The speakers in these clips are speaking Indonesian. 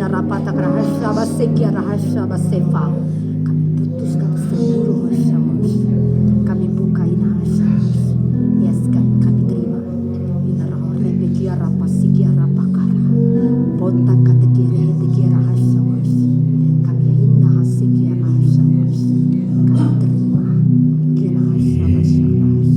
ina rapata rahasya basekia rahasya basefa. Kami putuskan seluruh hasyamus. Kami buka ina hasyamus. Yes, kami terima. Ina rebekia rapasikia rapakara. Bonta katekire tekira hasyamus. Kami ina hasikia hasyamus. Kami terima. Kira hasyamus hasyamus.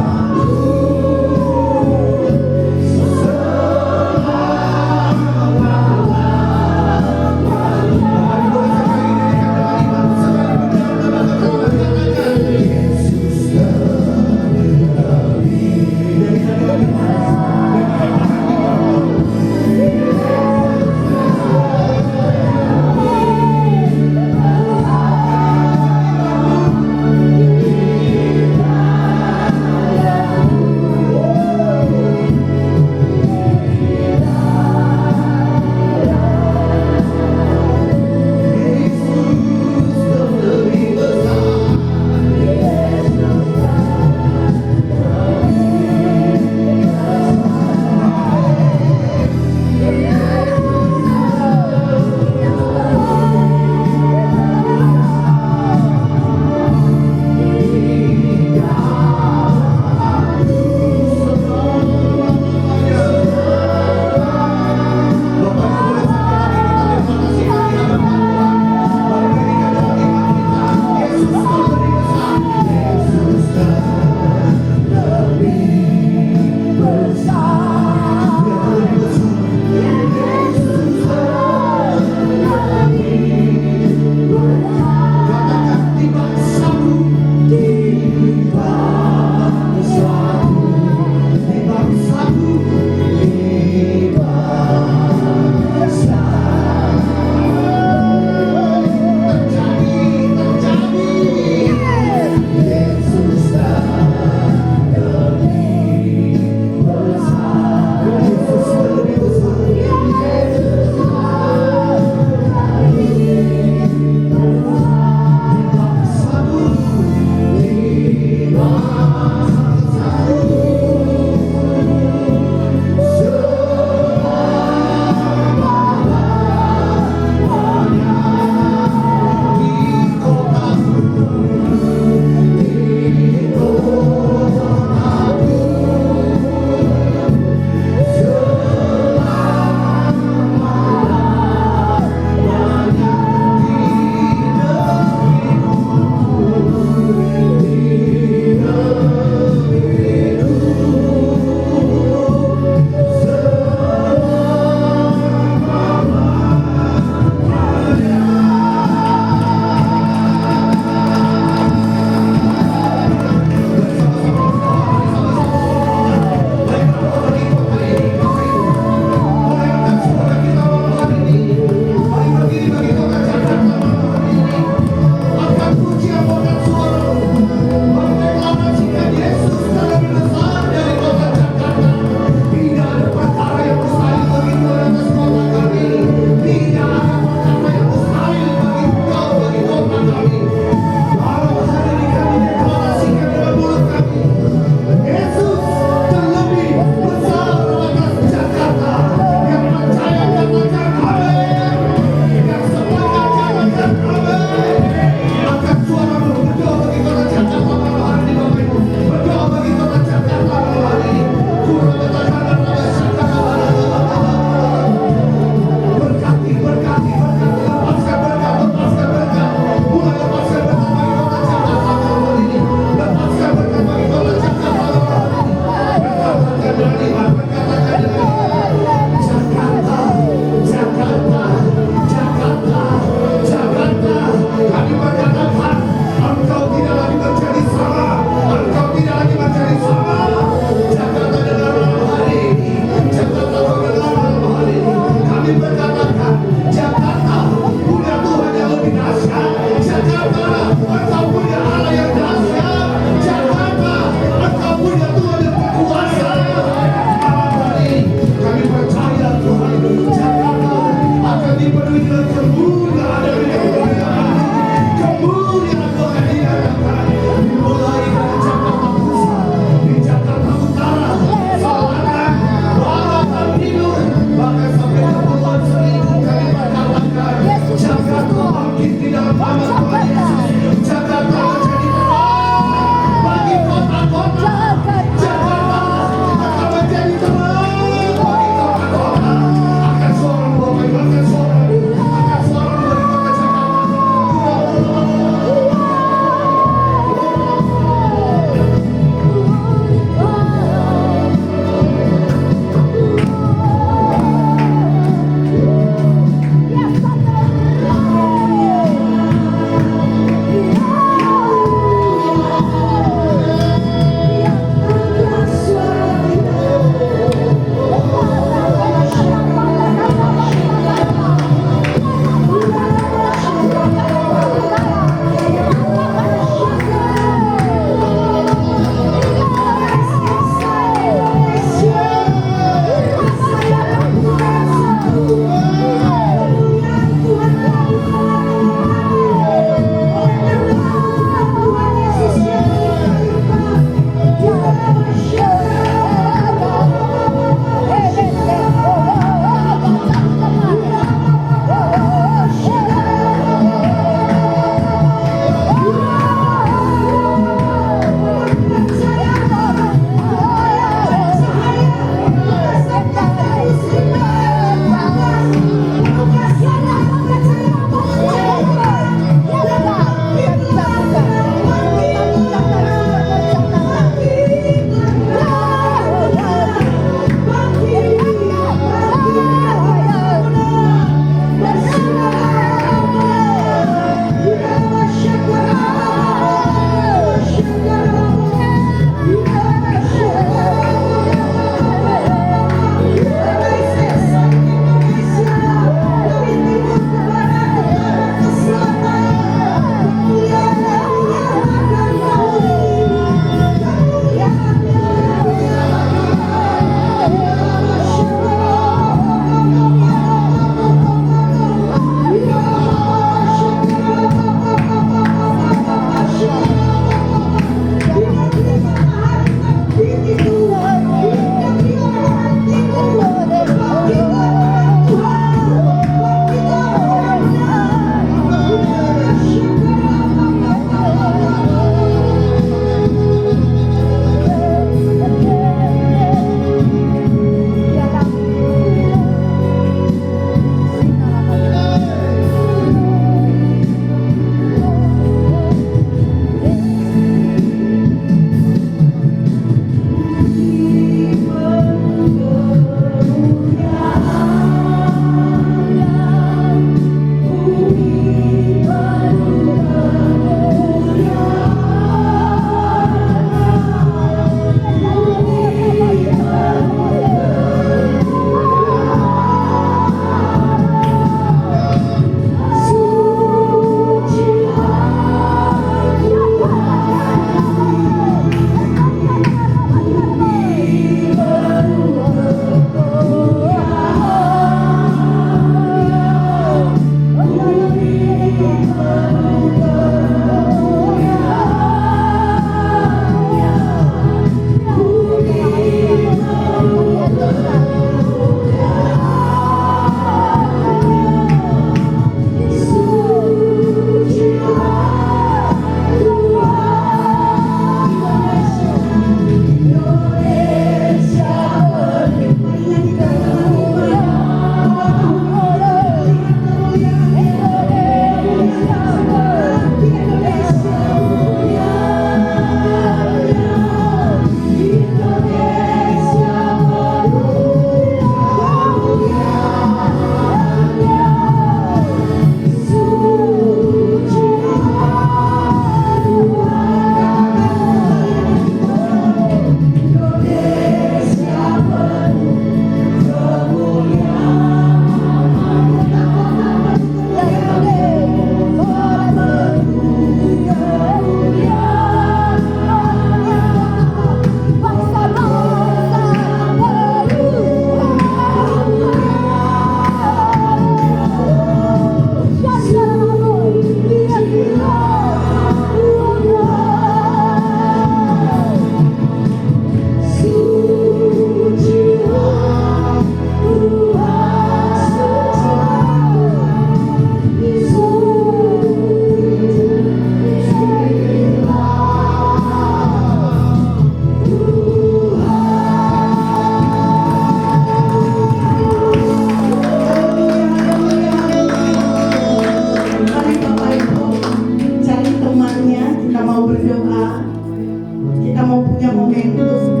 momentum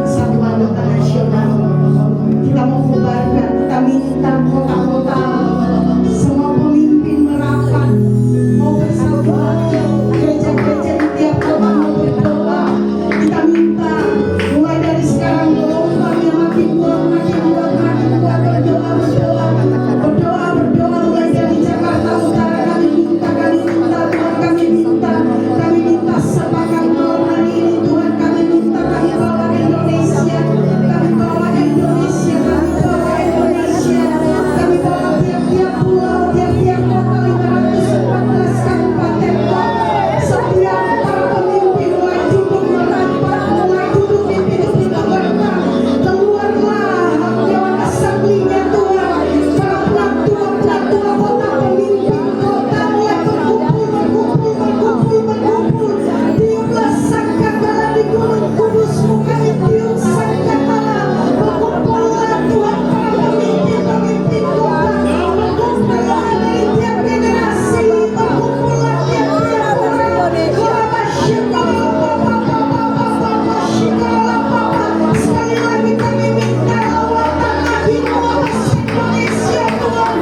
kesatuan kota nasional. Kita mau bubarkan, kita minta kota-kota semua pemimpin merapat, mau bersatu hati, gereja-gereja di tiap kota mau berdoa. Kita minta mulai dari sekarang gelombang yang makin kuat berdoa mulai dari Jakarta Utara. Kami minta sepakat malam hari ini Tuhan, kami minta kami bawa Indonesia, kami bawa Indonesia, kami bawa tiap-tiap pulau, tiap-tiap kota 514 kabupaten kota. Setiap para pemimpin mulai duduk merapat, mulai duduk di pintu-pintu gerbang, keluarlah Dewan Assemblinya Tuhan, para pelatua kota, pemimpin kota mulai berkumpul. Tiuplah sangkakala di Gunung Kudus-Mu, kami tiup sangkakala. Berkumpullah Tuhan para pemimpin kota, berkumpullah dari tiap generasi, berkumpullah tiap-tiap orang. Sekali lagi kami minta lawatan lagi atas Indonesia Tuhan.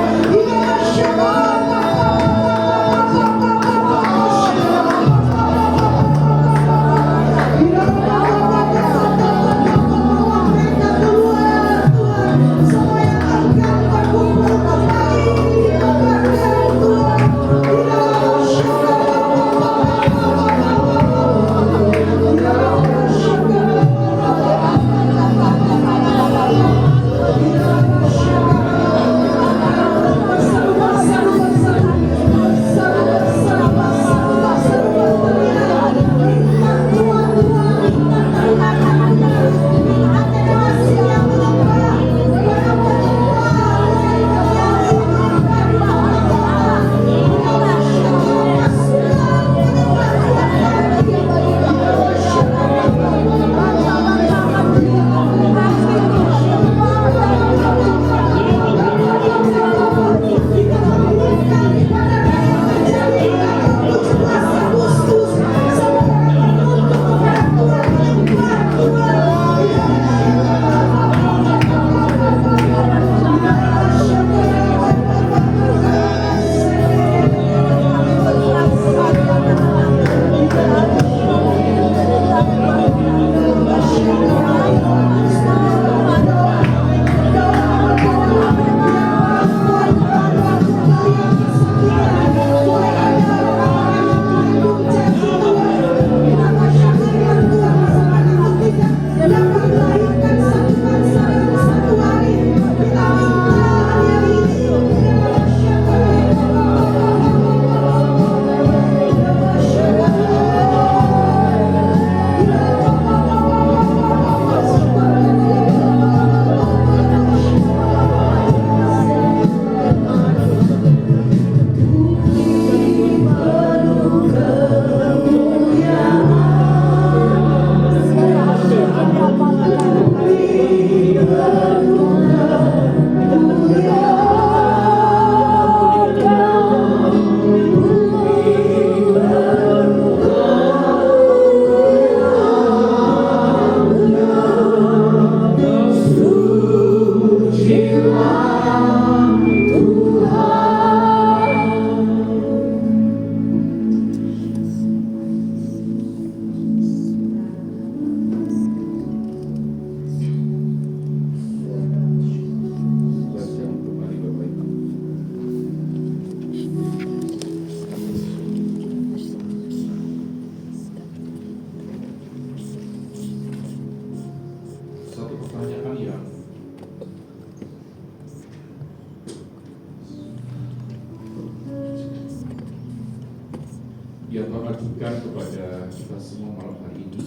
yang Tuhan ajukan kepada kita semua malam hari ini.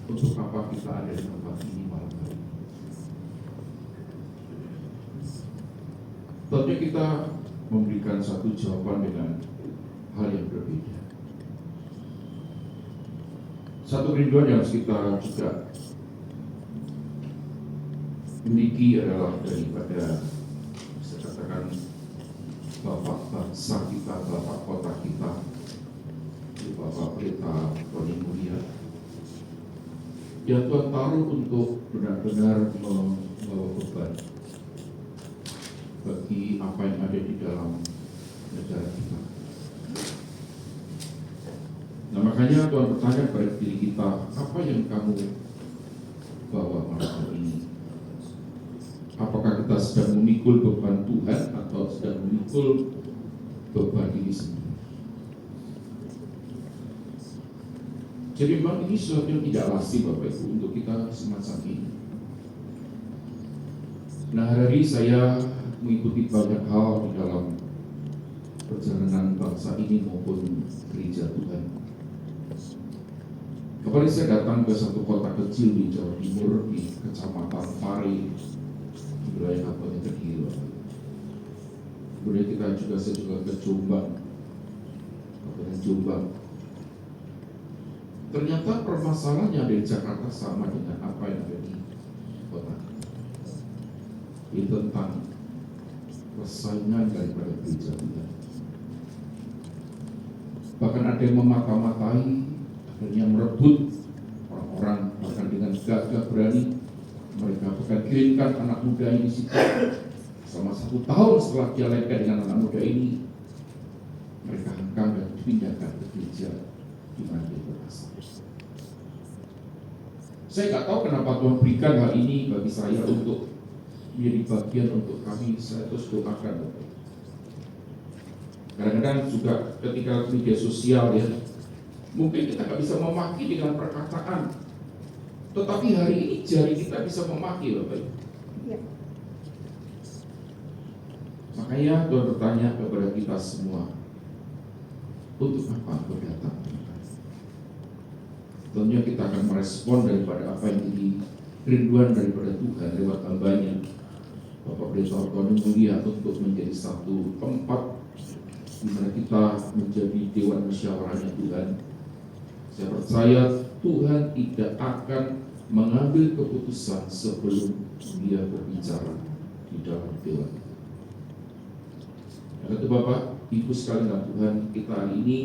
Untuk apa kita ada di tempat ini malam hari ini? Tentunya kita memberikan satu jawaban dengan hal yang berbeda. Satu kerinduan yang kita juga miliki adalah daripada, bisa katakan, Bapak bangsa kita, Bapak kota kita, Bapak Pendeta Tony Mulia, yang Tuhan taruh untuk benar-benar membawa beban bagi apa yang ada di dalam negara kita. Nah, makanya Tuhan bertanya kepada diri kita, apa yang kamu bawa malam ini? Apakah kita sedang memikul beban Tuhan atau sedang memikul beban diri sendiri? Jadi memang ini sesuatu yang tidak lazim Bapak Ibu untuk kita semacam ini. Nah, hari ini saya mengikuti banyak hal di dalam perjalanan bangsa ini maupun gereja Tuhan. Kemarin saya datang ke satu kota kecil di Jawa Timur, di Kecamatan Pare, di wilayah Kabupaten Kediri. Kemudian saya juga ke Jombang, Kabupaten Jombang. Ternyata permasalahan yang ada di Jakarta sama dengan apa yang ada di kota. Ini tentang persaingan daripada gereja Tuhan. Bahkan ada yang memata-matai, akhirnya merebut orang-orang, bahkan dengan gagah berani mereka bahkan kirimkan anak muda ini di situ. Selama 1 tahun setelah dia lengket dengan anak muda ini, mereka hengkang dan dipindahkan ke gereja di mana dia berasal. Saya nggak tahu kenapa Tuhan berikan hal ini bagi saya untuk menjadi bagian untuk kami. Saya terus doakan. Kadang-kadang juga ketika media sosial ya, mungkin kita nggak bisa memaki dengan perkataan, tetapi hari ini jari kita bisa memaki, Bapak Ibu. Ya. Makanya Tuhan bertanya kepada kita semua, untuk apa Engkau datang? Tentunya kita akan merespon daripada apa yang jadi kerinduan daripada Tuhan lewat hambanya Bapak Pendeta Tony Mulia untuk menjadi satu tempat di mana kita menjadi dewan musyawarahnya Tuhan. Saya percaya Tuhan tidak akan mengambil keputusan sebelum Dia berbicara di dalam dewan. Yang kedua, Bapak, Ibu sekalian dalam Tuhan, kita hari ini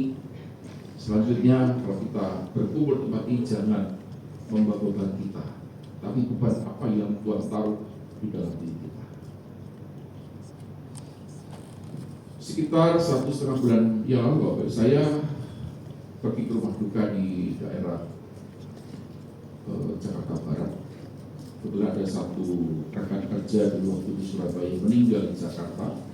selanjutnya kalau kita berkumpul tempat ini jangan membawa beban kita, tapi beban apa yang Tuhan taruh di dalam diri kita. Sekitar 1,5 bulan yang lalu, Bapak, saya pergi ke rumah duka di daerah Jakarta Barat. Kebetulan ada satu rekan kerja di waktu di Surabaya meninggal di Jakarta.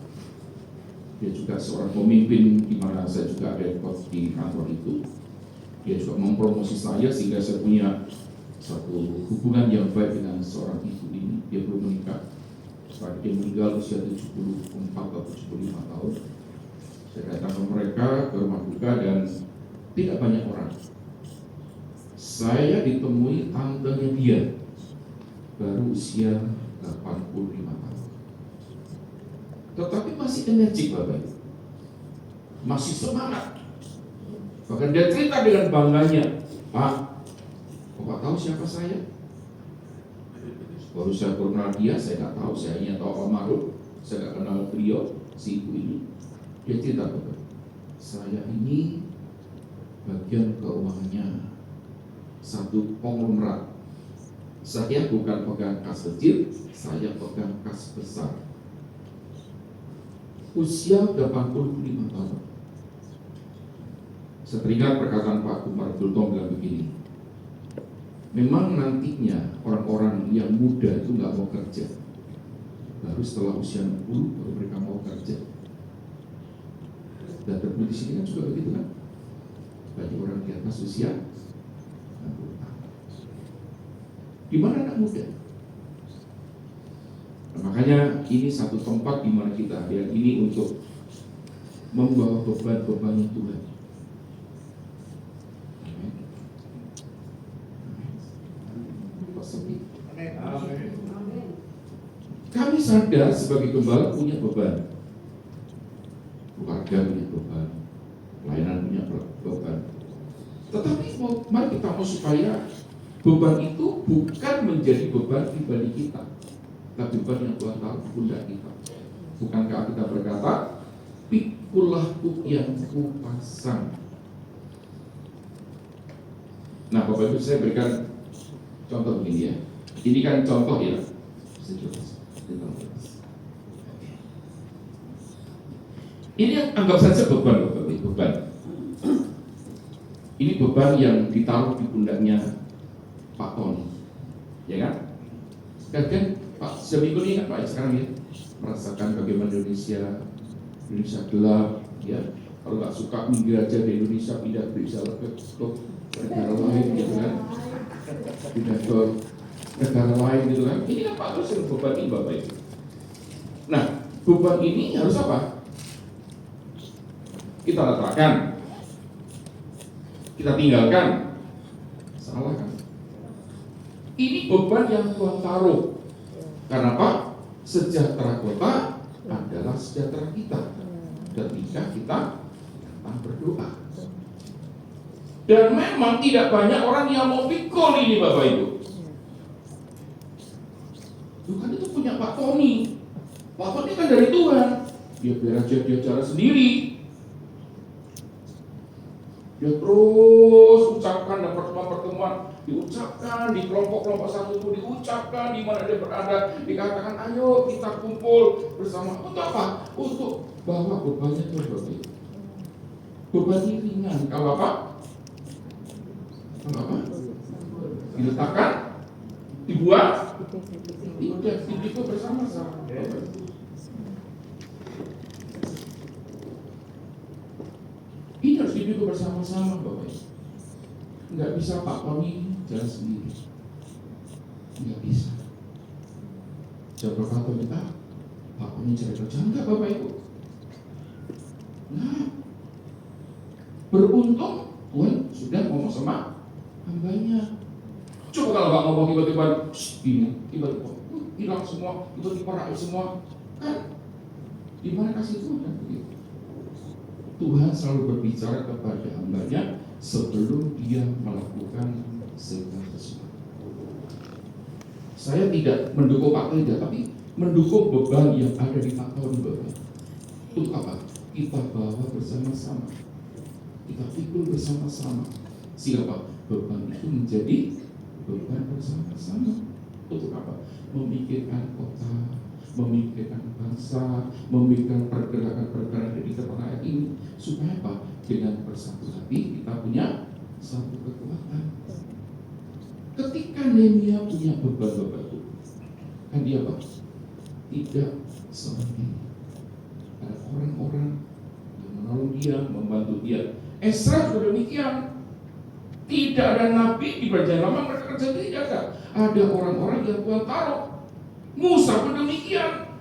Dia juga seorang pemimpin di mana saya juga ada di kantor itu. Dia juga mempromosi saya sehingga saya punya satu hubungan yang baik dengan seorang ibu ini. Dia belum menikah. Saat dia meninggal usia 74 atau 75 tahun. Saya datang ke mereka ke rumah duka dan tidak banyak orang. Saya ditemui tantenya dia, baru usia 85 tahun. Tetapi masih energik, Bapak, masih semangat. Bahkan dia cerita dengan bangganya, Pak, Bapak tahu siapa saya? Baru saya kenal dia, saya nggak tahu, saya hanya tahu almarhum, saya nggak kenal beliau, si ibu ini. Dia cerita, Bapak, saya ini bagian keuangannya satu konglomerat. Saya bukan pegang kas kecil, saya pegang kas besar. Usia 85 tahun. Saya teringat perkataan Pak Kumar Bultong bilang begini, memang nantinya orang-orang yang muda itu nggak mau kerja, baru setelah usia 60 baru mereka mau kerja. Dan terbukti di sini kan juga begitu kan, bagi orang di atas usia 60 tahun. Di mana anak muda? Nah, makanya ini satu tempat di mana kita hadir ini untuk membawa beban-beban Tuhan. Amin. Kami sadar sebagai gembala punya beban, keluarga punya beban, pelayanan punya beban. Tetapi mari kita mau supaya beban itu bukan menjadi beban pribadi kita, tapi beban yang Tuhan tahu pundak kita. Bukankah kita berkata, pikulah yang kupasang, Nah, Bapak Ibu, saya berikan contoh begini ya. Ini kan contoh ya. Ini yang anggap saja beban, Bapak Ibu, beban. Ini beban yang ditaruh di pundaknya Pak Tony, ya kan? Kan Pak seminggu ini kan Pak sekarang ya merasakan bagaimana Indonesia gelap, ya. Kalau nggak suka minggir aja di Indonesia, pindah bisa ke negara lain, gitu kan? Pindah ke negara lain, gitu kan? Ini kan Pak terus yang beban ini, Bapak Ibu. Nah, beban ini harus apa? Kita letakkan, kita tinggalkan, salah kan? Ini beban yang Tuhan taruh. Karena apa? Sejahtera kota adalah sejahtera kita ketika kita datang berdoa. Dan memang tidak banyak orang yang mau pikul ini, Bapak Ibu. Tuhan itu punya Pak Tony. Pak Tony kan dari Tuhan. Dia biar aja dia cara sendiri. Dia terus ucapkan dan pertemuan-pertemuan diucapkan di kelompok-kelompok satu itu diucapkan di mana dia berada, dikatakan ayo kita kumpul bersama. Untuk apa? Untuk bawa bebannya ke Bapak. Beban ini ringan. Kalau apa? Kalau apa? Diletakkan, dibuat, itu bersama-sama. Ini harus dipikul bersama-sama, Bapak Ibu. Nggak bisa Pak Tony jalan sendiri. Nggak bisa. Coba kata kita, Pak Tony cari kerja enggak, Bapak Ibu? Nah, beruntung Tuhan sudah ngomong sama hambanya. Coba kalau nggak ngomong tiba-tiba, tiba-tiba hilang semua, tiba-tiba raib semua, kan? Di mana kasih Tuhan begitu? Tuhan selalu berbicara kepada hambanya sebelum dia melakukan segala sesuatu. Saya tidak mendukung Pak Tony, tapi mendukung beban yang ada di Pak Tony, Bapak. Untuk apa? Kita bawa bersama-sama, kita pikul bersama-sama. Siapa? Beban itu menjadi beban bersama-sama. Untuk apa? Memikirkan kota, memikirkan bangsa, memikirkan pergerakan-pergerakan di tanah air ini, supaya apa? Dengan bersatu hati kita punya satu kekuatan. Ketika Nehemia punya beban, Bapak Ibu, kan dia apa? Tidak sendiri. Ada orang-orang yang menolong dia, membantu dia. Esra juga demikian. Tidak ada nabi di perjanjian lama, mereka kerja tidak ada. Ada orang-orang yang Tuhan taruh. Musa pun demikian.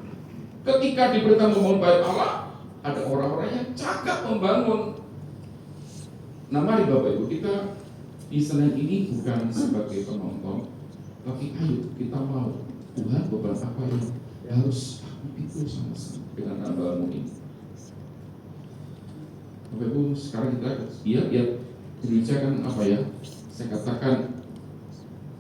Ketika diberitahu membangun bait Allah, ada orang-orang yang cakap membangun. Nah, mari Bapak Ibu, kita di Senin ini bukan sebagai penonton, tapi ayo kita mau Tuhan beban apa yang harus aku pikul sama-sama dengan hambamu ini. Bapak Ibu, sekarang kita lihat Indonesia kan apa ya? Saya katakan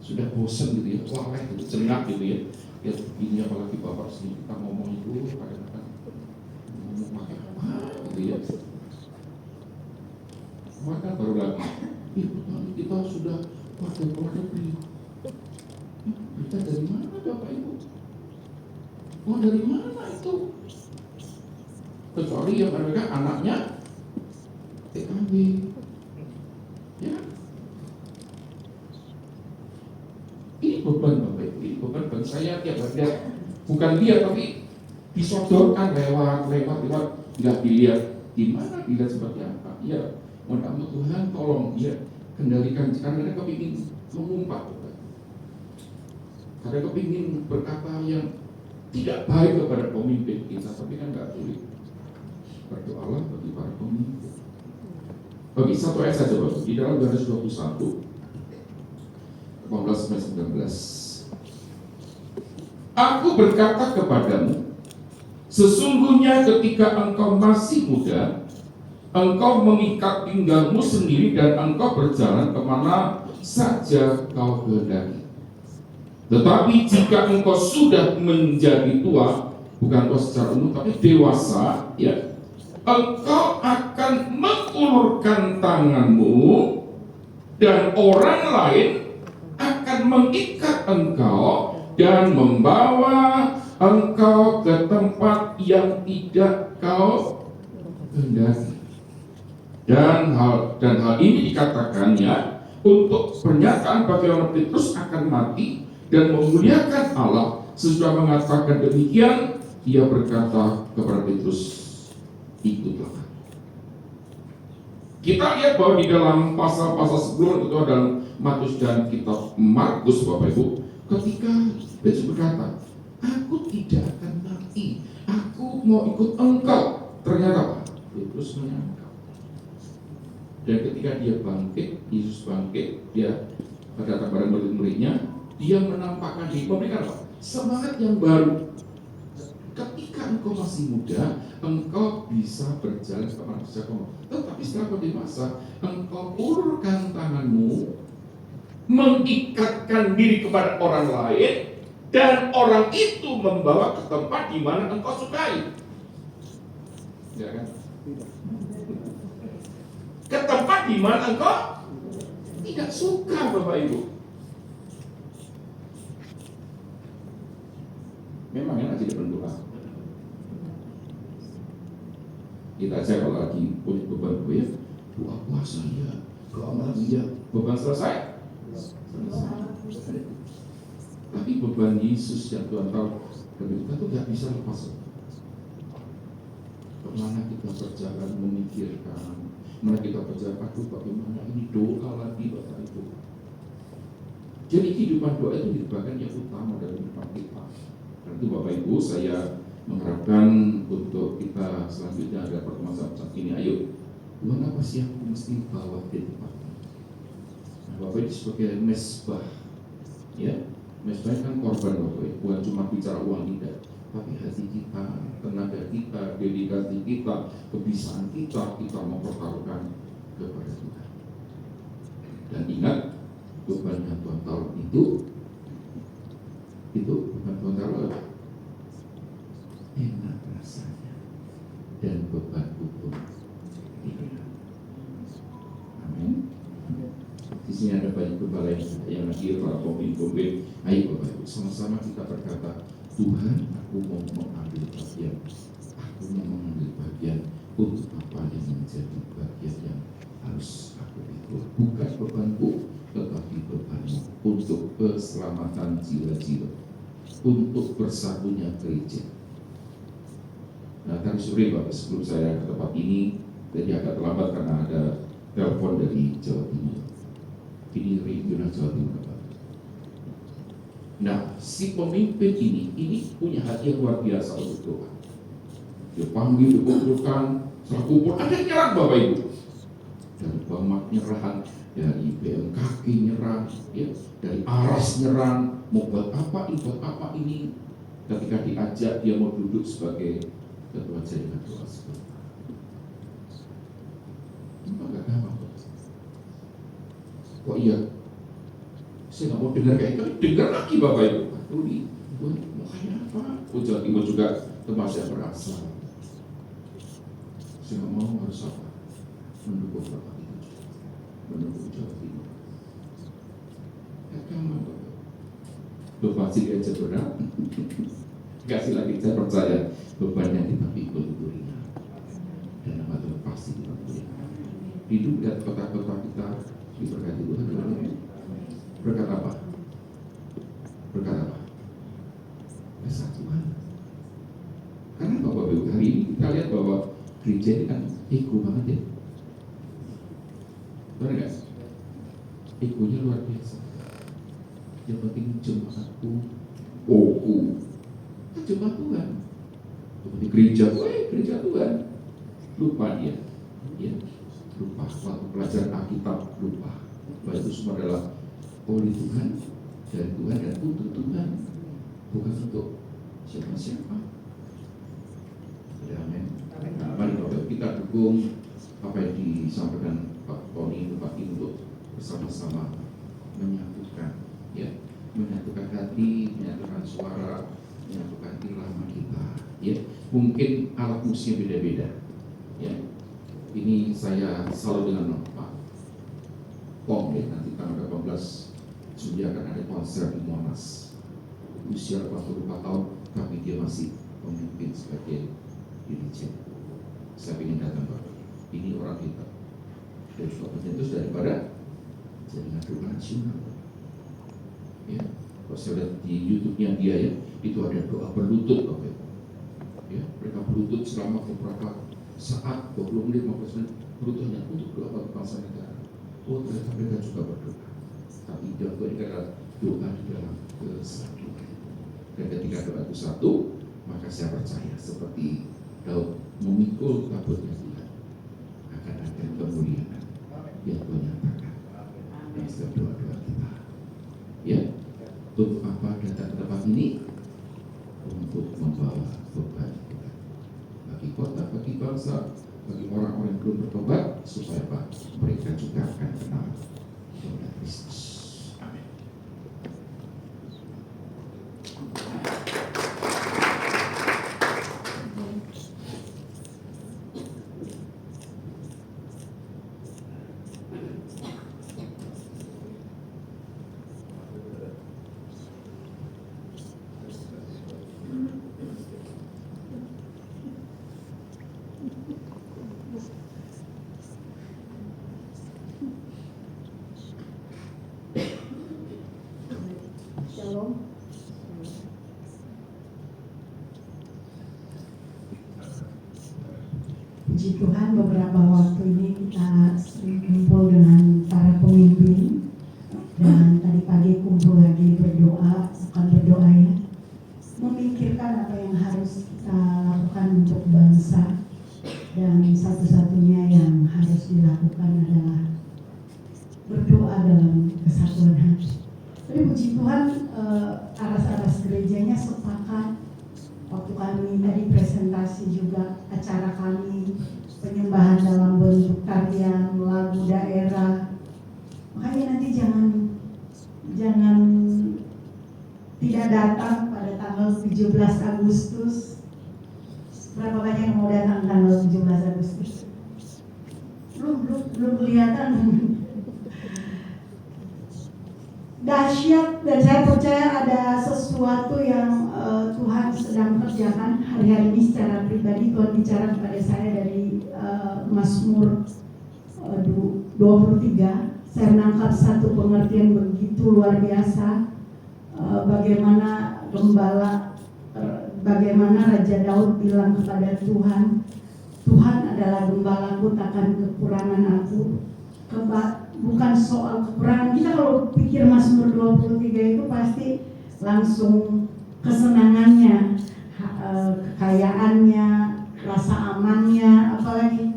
sudah bosan gitu ya, laleh gitu, jenak gitu ya. Ya begini, apalagi Bapak sini kita ngomong itu kadang-kadang ngomong pakai apa gitu ya. Maka baru lagi, kita sudah pakai keluar negeri. Kita dari mana Bapak Ibu? Oh, dari mana itu? Kecuali yang mereka anaknya TKW, ya. Ini beban Bapak Ibu, ini beban saya tiap hari. Bukan dia, tapi disodorkan lewat, nggak dilihat di mana, dilihat seperti apa. Ya, mohon Tuhan tolong dia kendalikan, karena mereka kepingin mengumpat, karena kepingin berkata yang tidak baik kepada pemimpin kita, tapi kan nggak sulit. Berdoalah bagi para pemimpin. Bagi satu ayat saja Bapak, di dalam Yohanes 21 18-19. Aku berkata kepadamu, sesungguhnya ketika engkau masih muda, engkau mengikat pinggangmu sendiri dan engkau berjalan kemana saja kau kehendaki. Tetapi jika engkau sudah menjadi tua, bukan tua secara umum tapi dewasa, ya, engkau akan mengulurkan tanganmu dan orang lain akan mengikat engkau dan membawa engkau ke tempat yang tidak kau kehendaki. Dan hal ini dikatakannya untuk pernyataan bagaimana Petrus akan mati dan memuliakan Allah. Sesudah mengatakan demikian, dia berkata kepada Petrus, ikutlah. Kita lihat bahwa di dalam pasal-pasal sebelum itu dalam Matius dan kitab Markus, Bapak Ibu, ketika Petrus berkata, aku tidak akan mati, aku mau ikut engkau. Ternyata Petrus menyangkal. Dan ketika dia bangkit, Yesus bangkit, dia datang pada murid-muridnya, dia menampakkan diri, memberikan apa? Semangat yang baru. Ketika engkau masih muda, engkau bisa berjalan kemana saja kau mau. Tetapi setelah kau dewasa, engkau ulurkan tanganmu, mengikatkan diri kepada orang lain, dan orang itu membawa ke tempat di mana engkau sukai. Ya kan? Ke tempat di mana engkau tidak suka, Bapak Ibu. Memang enak tidak berdoa. Kita aja kalau lagi punya beban gue, doa puasa ya, doa malam ya, beban selesai. Tapi beban Yesus yang Tuhan tahu, kita tuh nggak bisa lepas. Kemana kita berjalan memikirkan, mana kita berjalan, aduh bagaimana ini doa lagi Bapak Ibu. Jadi kehidupan doa itu merupakan yang utama dalam kehidupan kita. Dan itu Bapak Ibu, saya mengharapkan untuk kita selanjutnya ada pertemuan saat ini. Ayo, Tuhan apa sih yang aku mesti bawa di tempat ini? Nah, Bapak Ibu sebagai mesbah, ya, mesbah kan korban Bapak Ibu, bukan cuma bicara uang tidak, tapi hati kita, tenaga kita, dedikasi kita, kebiasaan kita mau pertaruhkan kepada Tuhan. Dan ingat, beban yang Tuhan taruh itu bukan Tuhan taruh enak rasanya, dan beban pun ringan. Amin. Di sini ada banyak gembala yang hadir, para pemimpin. Ayo Bapak Ibu, sama-sama kita berkata, Tuhan, aku mau mengambil bagian. Aku mau mengambil bagian untuk apa yang menjadi bagian yang harus aku pikul. Bukan bebanku, tetapi bebanmu untuk keselamatan jiwa-jiwa, untuk bersatunya gereja. Nah, tadi sore Bapak, sebelum saya ke tempat ini, jadi agak terlambat karena ada telepon dari Jawa Timur. Ini regional Jawa Timur, Bapak. Nah, si pemimpin ini punya hati yang luar biasa untuk doa. Dia panggil, dikumpulkan, setelah kumpul, ada yang nyerang Bapak Ibu. Dari Bamak nyerang, dari BMKG nyerang, ya, dari Aras nyerang, mau buat apa ini. Ketika diajak, dia mau duduk sebagai ketua jaringan doa sebentar. Itu agak gampang. Kok iya? Saya nggak mau dengar kayak itu, dengar lagi Bapak Ibu. Rudi, mau kayak apa? Jawa Timur juga tempat saya berasal. Saya nggak mau harus apa? Mendukung Bapak itu, mendukung Jawa Timur. Ya gampang Bapak. Bapak sih aja berat. Kasih lagi, saya percaya beban yang kita pikul itu ringan, dan nama Tuhan pasti kita ringan. Hidup dan kota-kota kita diberkati Tuhan. Berkat apa? Berkat apa? Kesatuan. Karena Bapak Ibu, hari ini kita lihat bahwa gereja ini kan ego banget ya. Benar nggak? Egonya luar biasa. Yang penting jemaatku, kan jemaat Tuhan. Seperti gereja Tuhan. Lupa dia, ya, lupa waktu pelajaran Alkitab, lupa bahwa itu semua adalah oleh Tuhan, dari Tuhan dan untuk Tuhan, bukan untuk siapa-siapa. Ya, amin. Mari Bapak kita dukung apa yang disampaikan Pak Tony Bupati untuk bersama-sama menyatukan, ya, menyatukan hati, menyatukan suara, menyatukan irama kita, ya. Mungkin alat musiknya beda-beda, ya. Ini saya selalu dengan Pak Serpong ya, nanti tanggal 18 Juli akan ada konser di Monas. Usia 84 tahun, tapi dia masih pemimpin sebagai dirjen. Saya ingin datang Bapak. Ini orang kita. Dan juga pencetus daripada jaringan doa nasional. Ya, kalau saya lihat di YouTube-nya dia ya, itu ada doa berlutut Bapak. Ya, mereka berlutut selama beberapa saat, 20 menit, 15 menit, berlututnya untuk doa bagi bangsa negara. Oh, ternyata mereka juga berdoa. Tapi doa ini adalah doa di dalam kesatuan. Dan ketika doa itu satu, maka saya percaya seperti Daud memikul tabutnya Tuhan, akan ada kemuliaan yang Tuhan nyatakan dalam setiap doa-doa kita. Ya, untuk apa datang ke tempat ini? Untuk membawa beban kita bagi kota, bagi bangsa, bagi orang-orang yang belum bertobat, supaya apa? Mereka juga akan kenal kepada Kristus. Amin. Shalom. Puji Tuhan, beberapa waktu ini kita sering kumpul dengan para pemimpin, dan tadi pagi kumpul lagi berdoa, bukan berdoa ya, memikirkan apa yang harus kita lakukan untuk bangsa, dan satu-satunya yang harus dilakukan adalah berdoa dalam kesatuan hati. Tapi puji Tuhan, aras-aras gerejanya sepakat. Waktu kami tadi presentasi juga acara kami, penyembahan dalam bentuk tarian, lagu daerah. Makanya nanti jangan tidak datang pada tanggal 17 Agustus. Berapa banyak yang mau datang tanggal 17 Agustus? Belum kelihatan. Dahsyat, dan saya percaya ada sesuatu yang Tuhan sedang kerjakan hari-hari ini secara pribadi. Tuhan bicara kepada saya dari Mazmur 23. Saya menangkap satu pengertian begitu luar biasa, bagaimana gembala, bagaimana Raja Daud bilang kepada Tuhan, Tuhan adalah gembalaku, takkan kekurangan aku. Bukan soal kekurangan. Kita kalau pikir Mazmur 23 itu pasti langsung kesenangannya, kekayaannya, rasa amannya, apalagi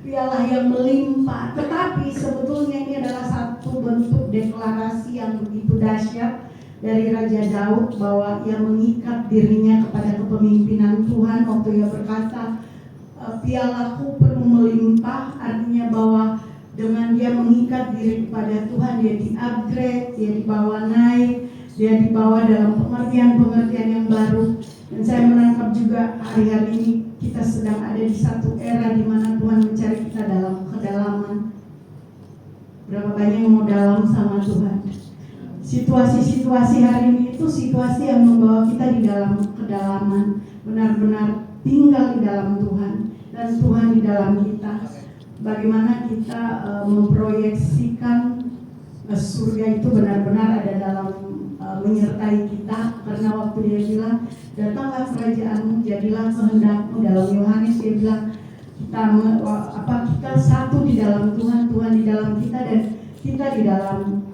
piala yang melimpah. Tetapi sebetulnya ini adalah satu bentuk deklarasi yang begitu dahsyat dari Raja Daud, bahwa ia mengikat dirinya kepada kepemimpinan Tuhan waktu ia berkata, pialaku penuh melimpah. Artinya bahwa dengan dia mengikat diri kepada Tuhan, dia di-upgrade, dia dibawa naik, dia dibawa dalam pengertian-pengertian yang baru. Dan saya menangkap juga hari-hari ini kita sedang ada di satu era di mana Tuhan mencari kita dalam kedalaman. Berapa banyak yang mau dalam sama Tuhan? Situasi-situasi hari ini itu situasi yang membawa kita di dalam kedalaman, benar-benar tinggal di dalam Tuhan dan Tuhan di dalam kita. Bagaimana kita memproyeksikan surga itu benar-benar ada dalam menyertai kita, karena waktu dia bilang datanglah kerajaanmu, jadilah kehendakmu. Dalam Yohanes dia bilang kita satu di dalam Tuhan, Tuhan di dalam kita, dan kita di dalam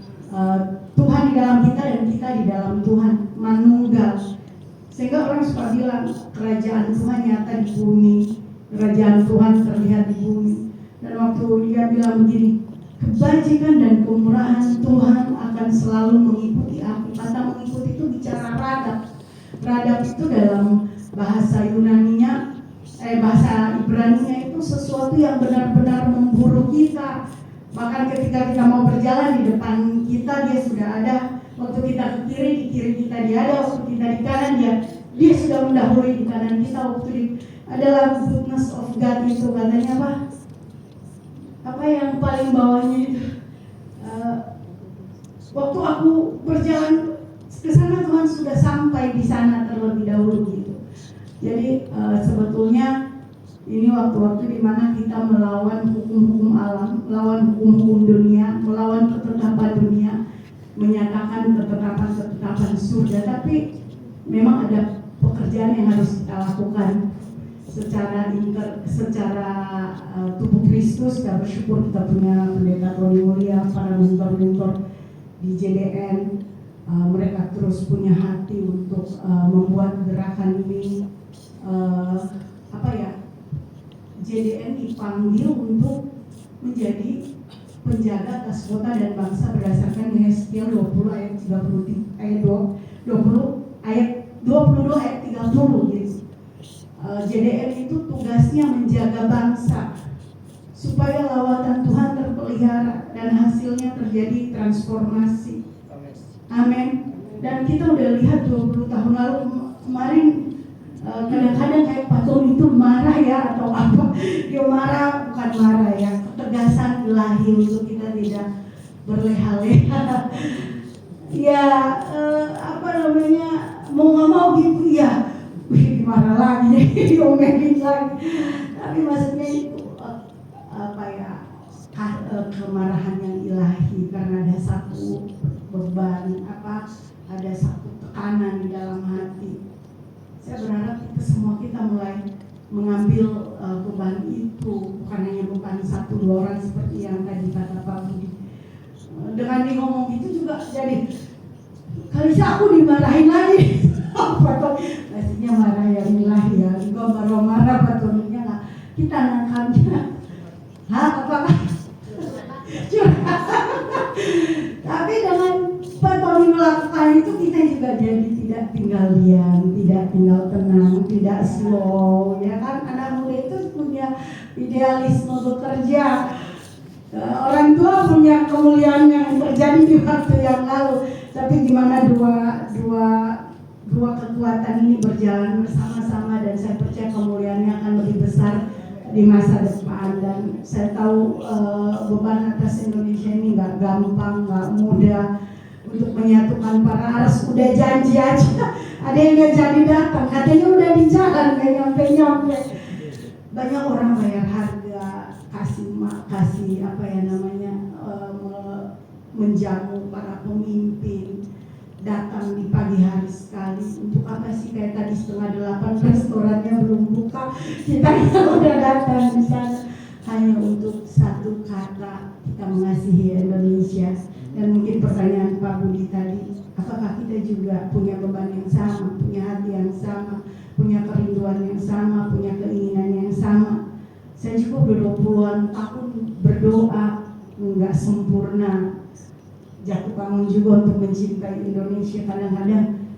Tuhan di dalam kita, dan kita di dalam Tuhan, manunggal. Sehingga orang suka bilang kerajaan Tuhan nyata di bumi, kerajaan Tuhan terlihat di bumi. Dan waktu dia bilang begini, kebajikan dan kemurahan Tuhan akan selalu mengikuti aku. Kata mengikuti itu bicara radap. Radap itu dalam bahasa Yunaninya, bahasa Ibraninya itu sesuatu yang benar-benar memburu kita. Bahkan ketika kita mau berjalan, di depan kita dia sudah ada. Waktu kita ke kiri, di kiri kita dia ada. Waktu kita di kanan, dia sudah mendahului di kanan kita. Waktu adalah goodness of God itu, katanya apa? apa yang paling bawahnya itu, waktu aku berjalan ke sana Tuhan sudah sampai di sana terlebih dahulu gitu. Jadi sebetulnya ini waktu-waktu di mana kita melawan hukum-hukum alam, melawan hukum-hukum dunia, melawan ketetapan dunia, menyatakan ketetapan surga. Tapi memang ada pekerjaan yang harus kita lakukan secara tubuh Kristus. Kita bersyukur kita punya pendeta Tony Mulia, para mentor-mentor di JDN. Mereka terus punya hati untuk membuat gerakan ini. JDN dipanggil untuk menjadi penjaga atas kota dan bangsa berdasarkan Yesaya 20 ayat 22 ayat 30 gitu. JDN itu tugasnya menjaga bangsa supaya lawatan Tuhan terpelihara dan hasilnya terjadi transformasi. Amin. Dan kita udah lihat 20 tahun lalu kemarin, kadang-kadang kayak Pak Tony itu marah ya atau apa. Dia marah, bukan marah ya, ketegasan ilahi untuk kita tidak berleha-leha. Ya mau nggak mau gitu ya, marah lagi, diomelin lagi. Tapi maksudnya itu kemarahan yang ilahi karena ada satu beban, ada satu tekanan di dalam hati. Saya berharap kita mulai mengambil beban itu, bukan hanya beban 1-2 orang seperti yang tadi kata Pak Budi. Dengan dia ngomong gitu juga jadi kali aku dimarahin lagi. Pastinya marah yang ilahi ya. Gua baru marah patungnya lah. Kita nangkapnya. Apakah? Tapi dengan Pak Tony melakukan itu, kita juga jadi tidak tinggal diam, tidak tinggal tenang, tidak slow, ya kan? Anak muda itu punya idealisme bekerja. Orang tua punya kemuliaan yang terjadi di waktu yang lalu, tapi gimana dua kekuatan ini berjalan bersama-sama, dan saya percaya kemuliaannya akan lebih besar di masa depan. Dan saya tahu beban atas Indonesia ini nggak gampang, nggak mudah untuk menyatukan para aras. Udah janji aja, ada yang nggak jadi datang, katanya udah di jalan nggak nyampe. Banyak orang bayar harga, kasih menjamu para pemimpin, datang di pagi hari sekali. Untuk apa sih? Kayak tadi 7:30 restorannya belum buka, kita udah datang di sana hanya untuk satu kata, kita mengasihi Indonesia. Dan mungkin pertanyaan Pak Budi tadi, apakah kita juga punya beban yang sama, punya hati yang sama, punya kerinduan yang sama, punya keinginan yang sama? Saya cukup 20-an tahun berdoa, nggak sempurna, jatuh bangun juga untuk mencintai Indonesia. Kadang-kadang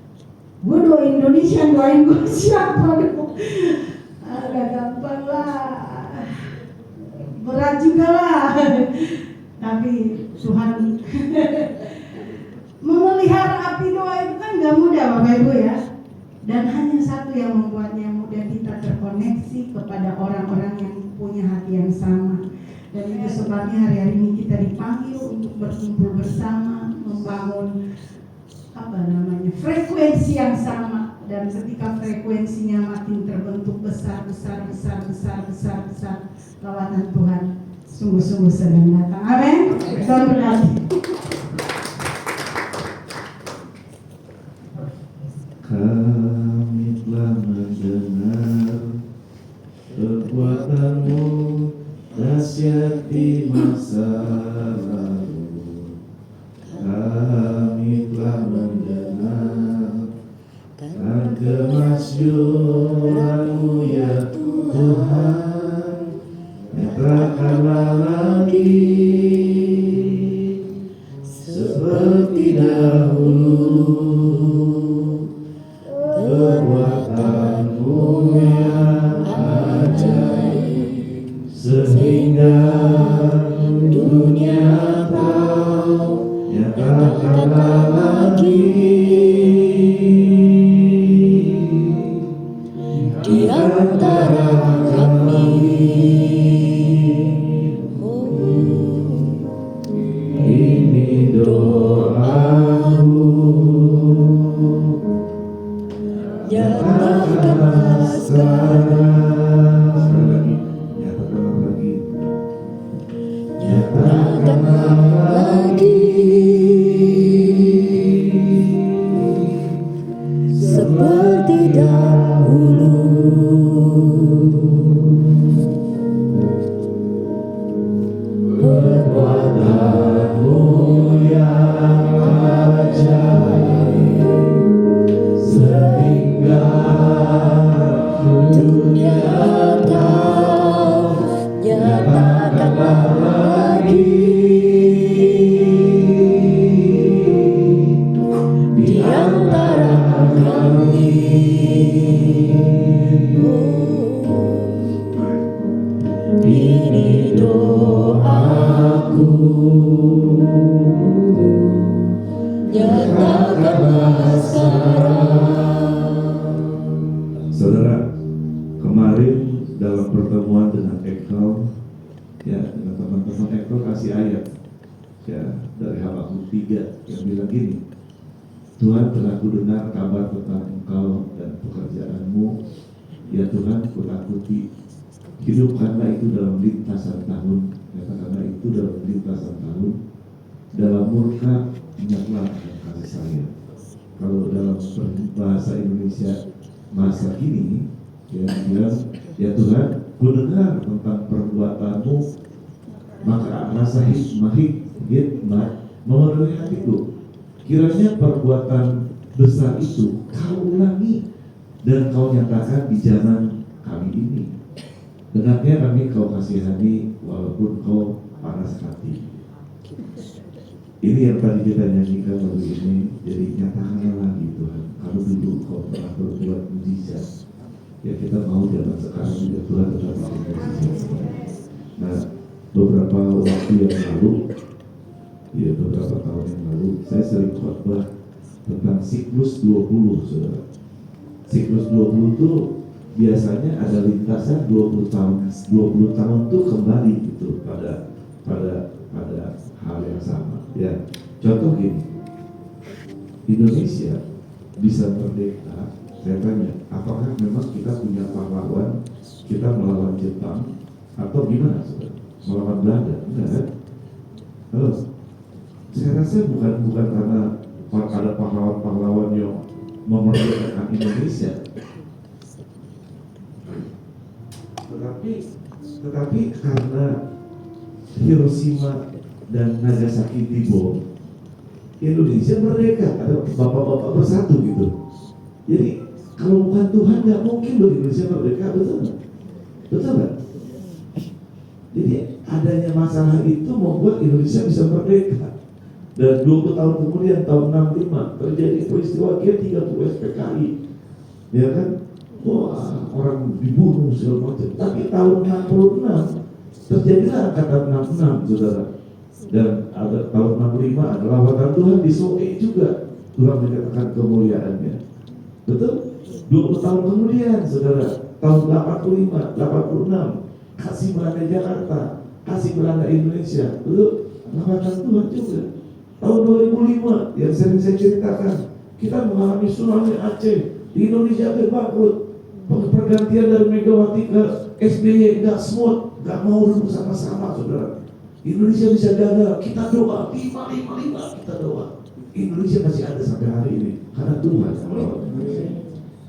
gue doain Indonesia, doain gue siapa dong? Agak gampang lah, berat juga lah. Tapi Tuhan memelihara api doa itu kan gak mudah Bapak Ibu ya. Dan hanya satu yang membuatnya mudah, kita terkoneksi kepada orang-orang yang punya hati yang sama. Dan itu sebabnya hari-hari ini kita dipanggil untuk berkumpul bersama, membangun frekuensi yang sama. Dan ketika frekuensinya makin terbentuk besar, lawatan Tuhan sungguh-sungguh sedang datang. Amin. Tuhan berkati. Kami telah mendengar perbuatanmu dahsyat di masa lalu. Kami telah mendengar dan kemasyuranmu ya Tuhan. Nyatakanlah lagi seperti dahulu perbuatanmu yang ajaib, sehingga dunia tahu. Nyatakanlah lagi di antara kami. lagi seperti dahulu. Perbuatanmu yang ajaib sehingga dunia tahu, nyatakanlah lagi di antara kami. Ini doaku, nyatakanlah sekarang. Saudara, kemarin dalam pertemuan dengan Ekal, ya dengan teman-teman Ekal kasih ayat ya dari Habakuk 3 yang bilang gini, Tuhan telah kudengar kabar tentang engkau dan pekerjaanmu, ya Tuhan kutakuti, hidupkanlah itu dalam lintasan tahun, katakanlah itu dalam lintasan tahun, dalam murka ingatlah akan kasih sayang. Kalau dalam bahasa Indonesia masa kini, ya bilang, ya Tuhan, ku dengar tentang perbuatanmu, maka rasa hikmat memenuhi hatiku. Kiranya perbuatan besar itu kau ulangi dan kau nyatakan di zaman kami ini. Dengannya kami kau kasihani walaupun kau panas hati. Ini yang tadi kita nyanyikan lagu ini, jadi nyatakanlah lagi Tuhan. Kalau dulu kau pernah berbuat mujizat, ya kita mau zaman sekarang juga Tuhan tetap bikin mujizat. Nah, beberapa waktu yang lalu, ya beberapa tahun yang lalu, saya sering khotbah tentang siklus 20, saudara. Siklus 20 itu biasanya ada lintasan 20 tahun. 20 tahun itu kembali gitu pada hal yang sama. Ya, contoh gini, Indonesia bisa merdeka. Saya tanya, apakah memang kita punya pahlawan, kita melawan Jepang atau gimana, saudara? Melawan Belanda? Enggak kan? Halo, saya rasa bukan karena ada pahlawan-pahlawan yang memerdekakan Indonesia, tetapi karena Hiroshima dan Nagasaki dibom, Indonesia merdeka, ada bapak-bapak bersatu gitu. Jadi kalau bukan Tuhan nggak mungkin loh Indonesia merdeka, betul nggak? Betul nggak? Jadi adanya masalah itu membuat Indonesia bisa merdeka. Dan 20 tahun kemudian, tahun 65 terjadi peristiwa G30 SPKI, ya kan? Wah, orang dibunuh segala macam. Tapi tahun 66 terjadilah angkatan 66, saudara. Dan ada tahun 65 ada lawatan Tuhan di Soe juga. Tuhan menyatakan kemuliaannya. Betul? 20 tahun kemudian, saudara, tahun 85, 86, kasih melanda Jakarta, kasih melanda Indonesia. Betul? Lawatan Tuhan juga. Tahun 2005 yang sering saya ceritakan, kita mengalami tsunami Aceh, di Indonesia hampir bangkrut. Pergantian dari Megawati ke SBY nggak smooth, nggak mau duduk sama-sama, saudara. Indonesia bisa gagal, kita doa 555, kita doa. Indonesia masih ada sampai hari ini karena Tuhan merawat Indonesia.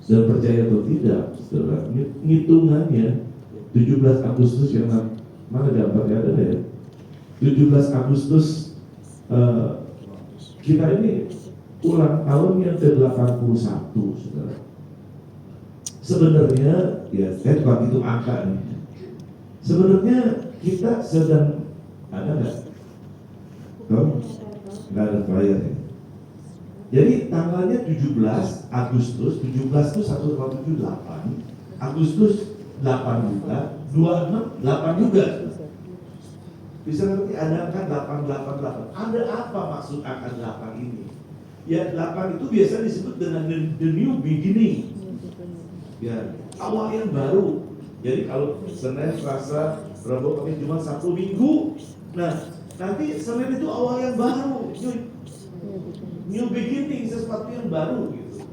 Dan percaya atau tidak, saudara, ngitungannya 17 Agustus yang mana gambarnya ada ya? 17 Agustus kita ini ulang tahun yang ke-81, saudara. Sebenarnya, ya saya cuma itu angka nih. Sebenarnya kita sedang ada nggak? Tahu? Nggak ada flyer ya. Jadi tanggalnya 17 Agustus, 17 itu 178, Agustus 8 juga, 26 8 juga. Bisa ngerti ada kan 888. Ada apa maksud angka 8 ini? Ya 8 itu biasa disebut dengan the new beginning. Ya, awal yang baru. Jadi kalau Senin, Selasa, Rabu, Kamis, Jumat, Sabtu, Minggu, nah nanti Senin itu awal yang baru, new beginning, sesuatu yang baru gitu.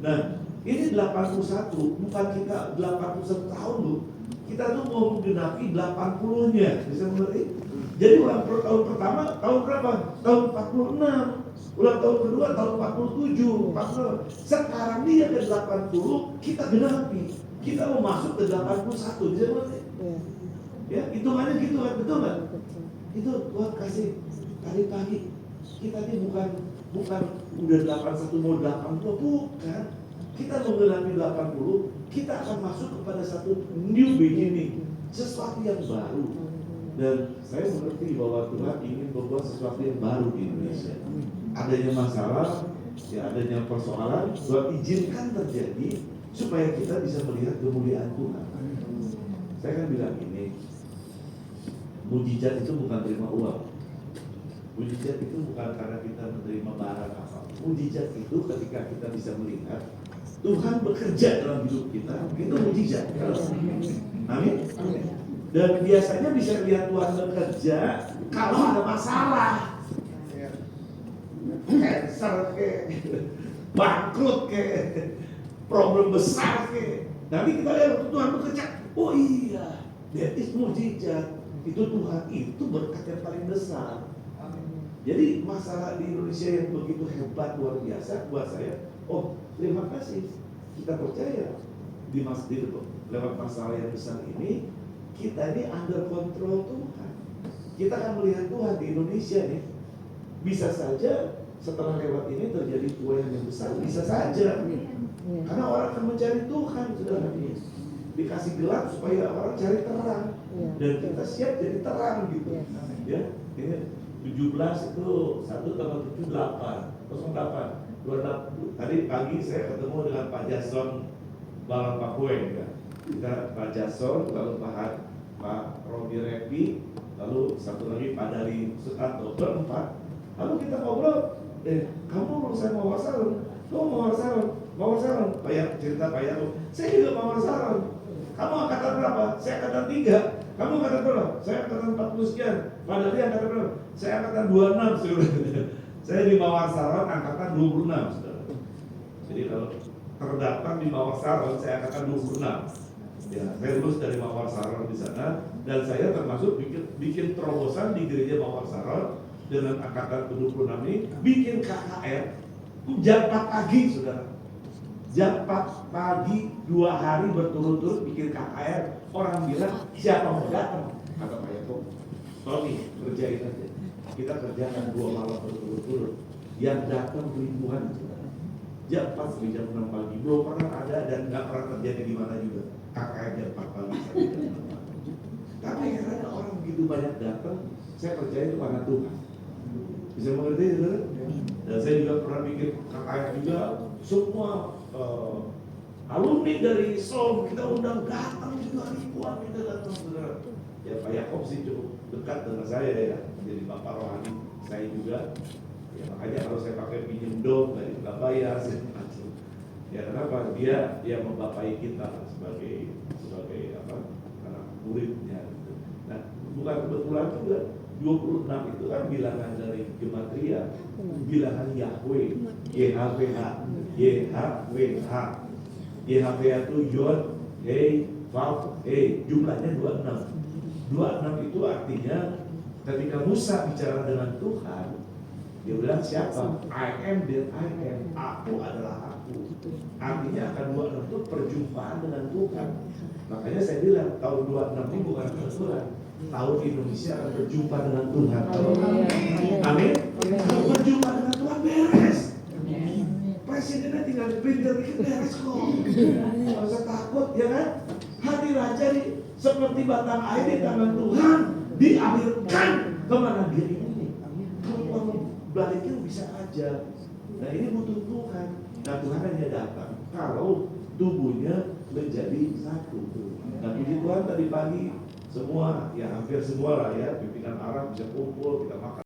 Nah ini 81, bukan kita 81 tahun loh. Kita tuh mau menggenapi 80-nya, bisa mengerti? Jadi tahun pertama, tahun berapa? Tahun 46. Ulang tahun kedua, tahun 47, 48. Sekarang dia ke 80, kita genapi. Kita mau masuk ke 81. Bisa ngerti? Ya, hitungannya gitu kan, betul nggak? Itu Tuhan kasih tadi pagi. Kita ini bukan udah 81 mau 80, bukan. Kita menggenapi 80, kita akan masuk kepada satu new beginning, sesuatu yang baru. Dan saya mengerti bahwa Tuhan ingin membuat sesuatu yang baru di Indonesia. Adanya masalah, ya adanya persoalan, Tuhan izinkan terjadi supaya kita bisa melihat kemuliaan Tuhan. Saya kan bilang ini, mujizat itu bukan terima uang. Mujizat itu bukan karena kita menerima barang apa. Mujizat itu ketika kita bisa melihat Tuhan bekerja dalam hidup kita, itu mujizat. Amin. Dan biasanya bisa lihat Tuhan bekerja kalau ada masalah, cancer bangkrut problem besar Nanti kita lihat Tuhan bekerja. Oh iya, that is mujizat. Itu Tuhan, itu berkat yang paling besar. Jadi masalah di Indonesia yang begitu hebat luar biasa buat saya. Oh, terima kasih. Kita percaya di masjid lewat masalah yang besar ini, kita ini under control Tuhan. Kita akan melihat Tuhan di Indonesia nih. Bisa saja setelah lewat ini terjadi tuayan yang besar, bisa saja. Karena orang akan mencari Tuhan, saudara. Dikasih gelap supaya orang cari terang. Dan kita siap jadi terang gitu. Ya, ini 17 itu 1 tambah 7 8 08 28. Tadi pagi saya ketemu dengan Pak Jason Balapakue ya. Kita Pak Jason, lalu Pak Robi Repi, lalu satu lagi Pak Dari Sutanto, berempat. Lalu kita ngobrol, kamu saya mau wasalun, kamu mau wasalun, cerita Pak Yakub, saya juga mau wasalun. Kamu angkatan berapa? Saya angkatan 3. Kamu angkatan berapa? Saya angkatan 40 sekian. Pak Dari angkatan berapa? Saya angkatan 26. Saya di Mawar Saron angkatan 26, saudara. Jadi kalau terdaftar di Mawar Saron, saya angkatan 26. Ya, saya lulus dari Mawar Saron di sana, dan saya termasuk bikin terobosan di gereja Mawar Saron dengan angkatan 26 ini, bikin KKR jam 4 pagi, saudara. Jam 4 pagi 2 hari berturut-turut bikin KKR. Orang bilang siapa mau datang? Kata Pak Yakob, Tony kerjain aja. Kita kerjakan 2 malam berturut-turut. Yang datang ribuan, saudara. Jam 4 sampai jam 6 pagi belum pernah ada dan nggak pernah terjadi di mana juga. KKR jam 4 pagi sampai jam 6 pagi. Tapi karena orang begitu banyak datang, saya percaya itu karena Tuhan. Bisa mengerti, saudara? Dan saya juga pernah bikin KKR juga, semua alumni dari SOM kita undang datang juga ribuan kita datang, saudara. Ya Pak Yakob sih cukup dekat dengan saya ya, jadi bapak rohani saya juga. Ya makanya kalau saya pakai pinjam dong, nggak bayar sih. Ya kenapa? Dia membapai kita sebagai anak muridnya. Gitu. Nah bukan kebetulan juga 26 itu kan bilangan dari gematria, bilangan Yahweh, YHWH, YHWH. YHWH itu Yod, Hei, Vav, Hei, jumlahnya 26. 26 itu artinya ketika Musa bicara dengan Tuhan, dia bilang siapa? I am that I am. Aku adalah aku. Artinya akan 26 itu perjumpaan dengan Tuhan. Makanya saya bilang tahun 26 ini bukan kebetulan. Tahun Indonesia akan berjumpa dengan Tuhan. Amin. Kalau berjumpa dengan Tuhan beres. Presidennya tinggal printer dikit beres kok. Tidak usah takut, ya kan? Hati raja seperti batang air di tangan Tuhan, dialirkan kemana dia ini. Kalau Tuhan balikin bisa aja. Nah ini butuh Tuhan. Nah Tuhan hanya datang kalau tubuhnya menjadi satu. Nah puji Tuhan tadi pagi semua, ya hampir semua lah ya, pimpinan Arab bisa kumpul, kita makan.